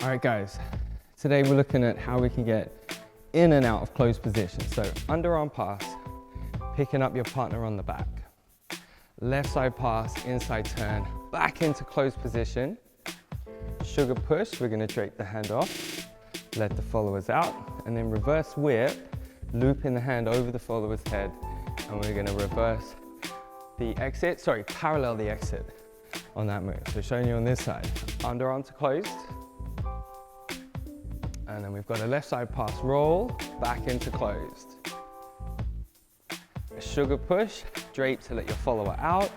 All right, guys, today we're looking at how we can get in and out of closed position. So underarm pass, picking up your partner on the back. Left side pass, inside turn, back into closed position. Sugar push, we're gonna drape the hand off, let the followers out, and then reverse whip, looping the hand over the follower's head, and we're gonna reverse the exit, parallel the exit on that move. So showing you on this side, underarms are closed, and then we've got a left side pass roll, back into closed. A sugar push, drape to let your follower out,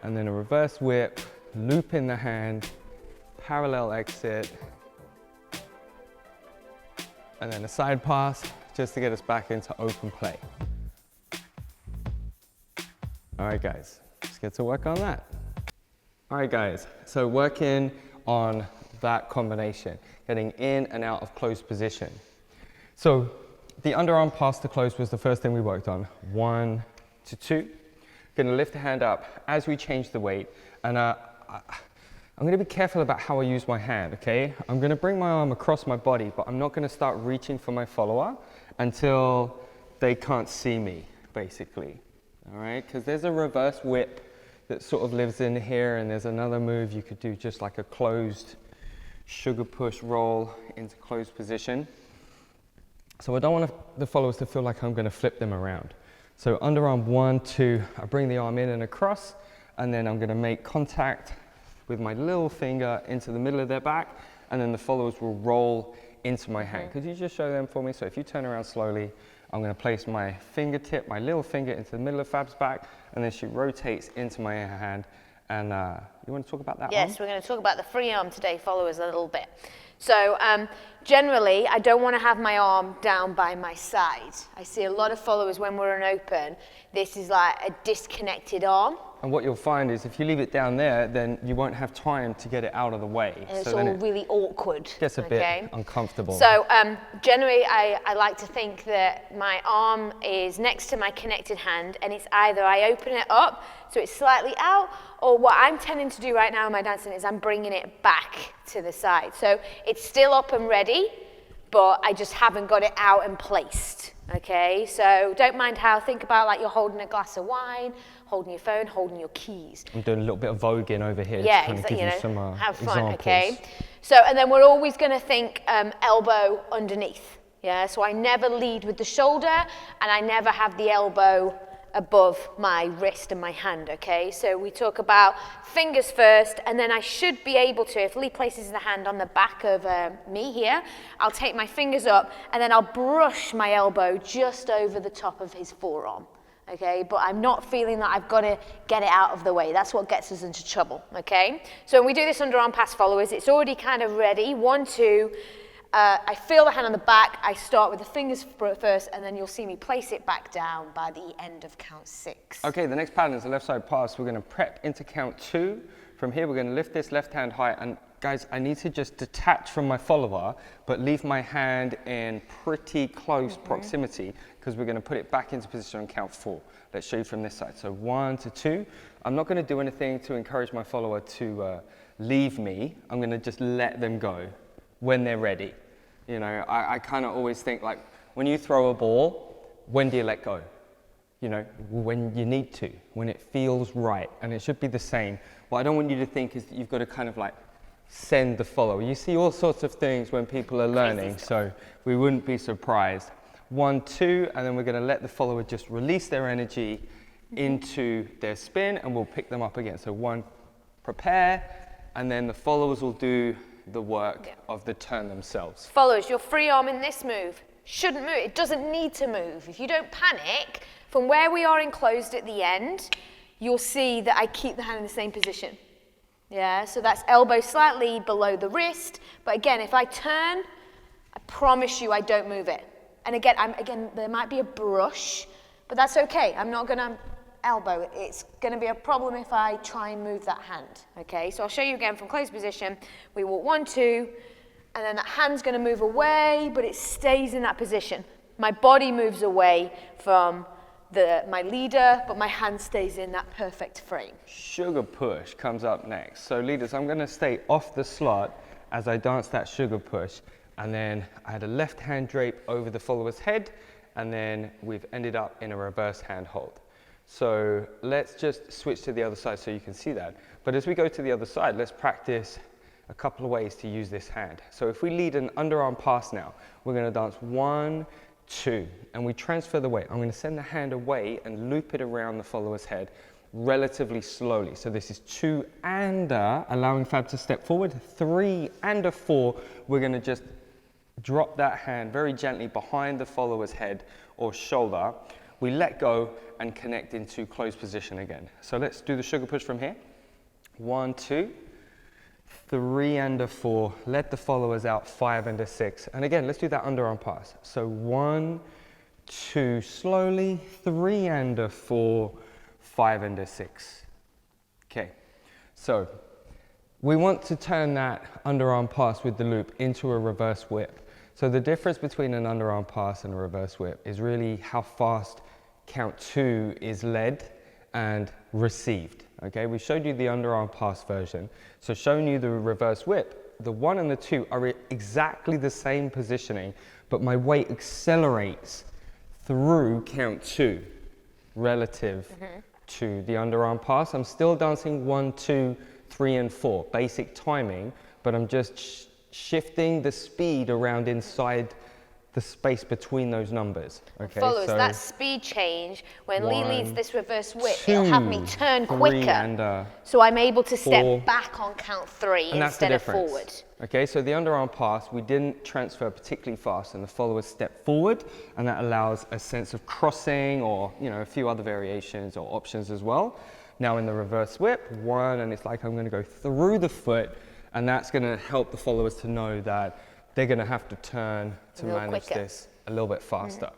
and then a reverse whip, loop in the hand, parallel exit, and then a side pass just to get us back into open play. All right, guys, let's get to work on that. All right, guys, so working on that combination, getting in and out of closed position. So the underarm pass to close was the first thing we worked on. 1 to 2. Gonna lift the hand up as we change the weight, and I'm gonna be careful about how I use my hand, okay? I'm gonna bring my arm across my body, but I'm not gonna start reaching for my follower until they can't see me, basically. All right, because there's a reverse whip that sort of lives in here, and there's another move you could do, just like a closed sugar push roll into closed position. So I don't want the followers to feel like I'm going to flip them around. So underarm 1, 2, I bring the arm in and across, and then I'm going to make contact with my little finger into the middle of their back, and then the followers will roll into my hand. Could you just show them for me? So if you turn around slowly, I'm going to place my fingertip, my little finger, into the middle of Fab's back, and then she rotates into my hand. And you want to talk about that one? Yes, we're going to talk about the free arm today, followers, a little bit. So generally, I don't want to have my arm down by my side. I see a lot of followers when we're in open, this is like a disconnected arm. And what you'll find is if you leave it down there, then you won't have time to get it out of the way. And it's all really awkward. Gets a bit uncomfortable. So generally, I like to think that my arm is next to my connected hand, and it's either I open it up so it's slightly out, or what I'm tending to do right now in my dancing is I'm bringing it back to the side. So it's still up and ready, but I just haven't got it out and placed. Okay, so don't mind how, think about like you're holding a glass of wine, holding your phone, holding your keys. I'm doing a little bit of voguing over here. Yeah, to give you some have fun, examples. okay? So, and then we're always gonna think elbow underneath, yeah? So I never lead with the shoulder, and I never have the elbow above my wrist and my hand, okay? So we talk about fingers first, and then I should be able to, if Lee places the hand on the back of me here, I'll take my fingers up, and then I'll brush my elbow just over the top of his forearm, okay? But I'm not feeling that I've got to get it out of the way. That's what gets us into trouble, okay? So when we do this underarm pass followers, it's already kind of ready. 1, 2, I feel the hand on the back, I start with the fingers first, and then you'll see me place it back down by the end of count 6. Okay, the next pattern is the left side pass. We're going to prep into count 2. From here, we're going to lift this left hand high, and guys, I need to just detach from my follower, but leave my hand in pretty close proximity, because we're going to put it back into position on count 4. Let's show you from this side. So 1 to 2. I'm not going to do anything to encourage my follower to leave me. I'm going to just let them go when they're ready. You know, I kind of always think, like, when you throw a ball, when do you let go? You know, when you need to, when it feels right, and it should be the same. What I don't want you to think is that you've got to kind of like send the follower. You see all sorts of things when people are learning, so we wouldn't be surprised. 1, 2, and then we're going to let the follower just release their energy into their spin, and we'll pick them up again. So 1, prepare, and then the followers will do the work of the turn themselves. Followers, your free arm in this move shouldn't move. It doesn't need to move. If you don't panic, from where we are enclosed at the end, you'll see that I keep the hand in the same position. Yeah, so that's elbow slightly below the wrist. But again, if I turn, I promise you I don't move it. And again, there might be a brush, but that's okay. I'm not gonna elbow. It's going to be a problem if I try and move that hand, okay? So I'll show you again from closed position. We walk 1, 2, and then that hand's going to move away, but it stays in that position. My body moves away from my leader, but my hand stays in that perfect frame. Sugar push comes up next. So leaders, I'm going to stay off the slot as I danced that sugar push. And then I had a left hand drape over the follower's head, and then we've ended up in a reverse hand hold. So let's just switch to the other side so you can see that. But as we go to the other side, let's practice a couple of ways to use this hand. So if we lead an underarm pass now, we're going to dance 1, 2, and we transfer the weight. I'm going to send the hand away and loop it around the follower's head relatively slowly. So this is 2 and a, allowing Fab to step forward, 3 and a 4. We're going to just drop that hand very gently behind the follower's head or shoulder. We let go and connect into closed position again. So let's do the sugar push from here. 1, 2, 3 and a 4. Let the followers out, 5 and a 6. And again, let's do that underarm pass. So 1, 2, slowly, 3 and a 4, 5 and a 6. Okay, so we want to turn that underarm pass with the loop into a reverse whip. So the difference between an underarm pass and a reverse whip is really how fast count 2 is led and received. Okay, we showed you the underarm pass version. So showing you the reverse whip, the 1 and the 2 are exactly the same positioning, but my weight accelerates through count 2 relative to the underarm pass. I'm still dancing 1, 2, 3 and 4, basic timing, but I'm just shifting the speed around inside the space between those numbers. Okay, Follows so that speed change. When Lee leads this reverse whip, 2, it'll have me turn 3 quicker. and so I'm able to 4. step back on count 3 And that's the instead of difference. forward. Okay, so the underarm pass, we didn't transfer particularly fast, and the followers step forward, and that allows a sense of crossing or, you know, a few other variations or options as well. Now in the reverse whip, 1, and it's like I'm going to go through the foot, and that's going to help the followers to know that they're going to have to turn to manage this a little bit faster.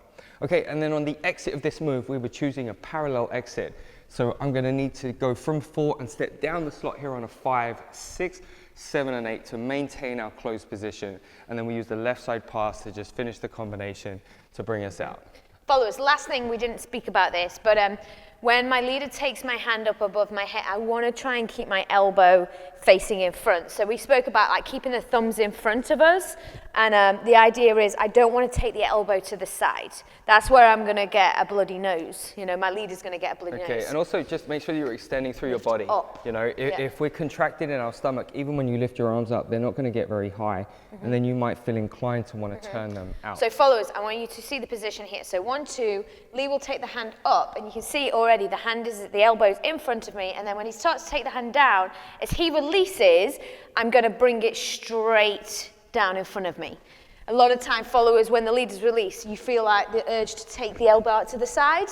Okay, and then on the exit of this move, we were choosing a parallel exit. So I'm going to need to go from 4 and step down the slot here on a 5, 6, 7 and 8 to maintain our closed position. And then we use the left side pass to just finish the combination to bring us out. Followers, last thing, we didn't speak about this, but when my leader takes my hand up above my head, I want to try and keep my elbow facing in front. So we spoke about like keeping the thumbs in front of us, and the idea is I don't want to take the elbow to the side. That's where I'm going to get a bloody nose. You know, my leader's going to get a bloody nose. Okay, and also just make sure you're extending through your body. Up. You know, if we're contracted in our stomach, even when you lift your arms up, they're not going to get very high, and then you might feel inclined to want to turn them out. So followers, I want you to see the position here. So 1, 2, Lee will take the hand up, and you can see already the elbow's in front of me, and then when he starts to take the hand down, as he releases, I'm going to bring it straight down in front of me. A lot of time, followers, when the leaders release, you feel like the urge to take the elbow out to the side.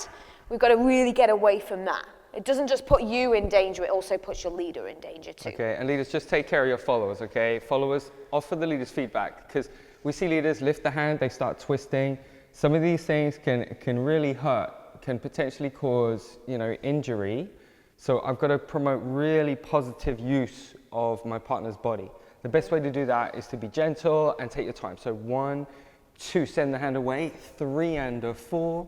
We've got to really get away from that. It doesn't just put you in danger, it also puts your leader in danger too. Okay, and leaders, just take care of your followers, okay? Followers, offer the leaders feedback, because we see leaders lift the hand, they start twisting. Some of these things can really hurt, can potentially cause, you know, injury. So I've got to promote really positive use of my partner's body. The best way to do that is to be gentle and take your time. So 1, 2, send the hand away, 3 and a 4,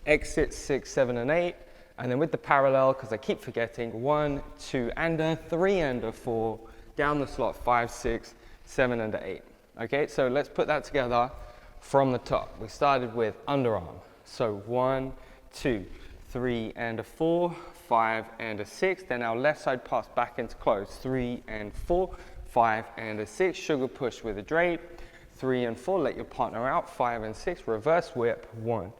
exit 6, 7 and 8, and then with the parallel, because I keep forgetting, 1, 2 and a 3 and a 4, down the slot 5, 6, 7 and a 8. Okay, so let's put that together from the top. We started with underarm. So 1, 2, 3 and a 4, 5 and a 6, then our left side pass back into close, 3 and 4, 5 and a 6, sugar push with a drape, 3 and 4, let your partner out, 5 and 6, reverse whip, 1,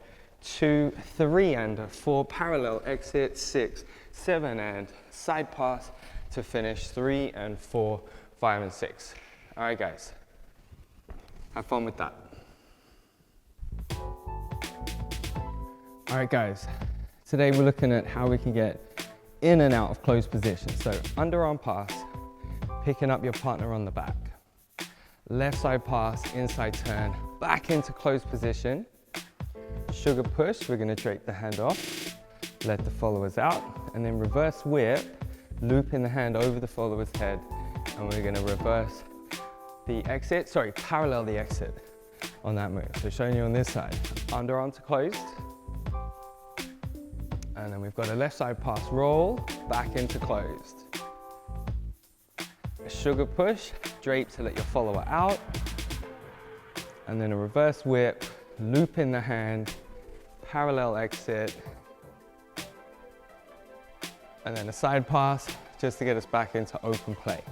2, 3 and a 4, parallel exit, 6, 7 and side pass to finish, 3 and 4, 5 and 6. All right, guys, have fun with that. All right, guys, today we're looking at how we can get in and out of closed position. So underarm pass, picking up your partner on the back. Left side pass, inside turn, back into closed position. Sugar push, we're gonna drape the hand off, let the followers out, and then reverse whip, looping the hand over the follower's head, and we're gonna reverse the exit, parallel the exit on that move. So showing you on this side, underarm to closed, and then we've got a left side pass roll, back into closed. a sugar push, drape to let your follower out, and then a reverse whip, loop in the hand, parallel exit, and then a side pass just to get us back into open play.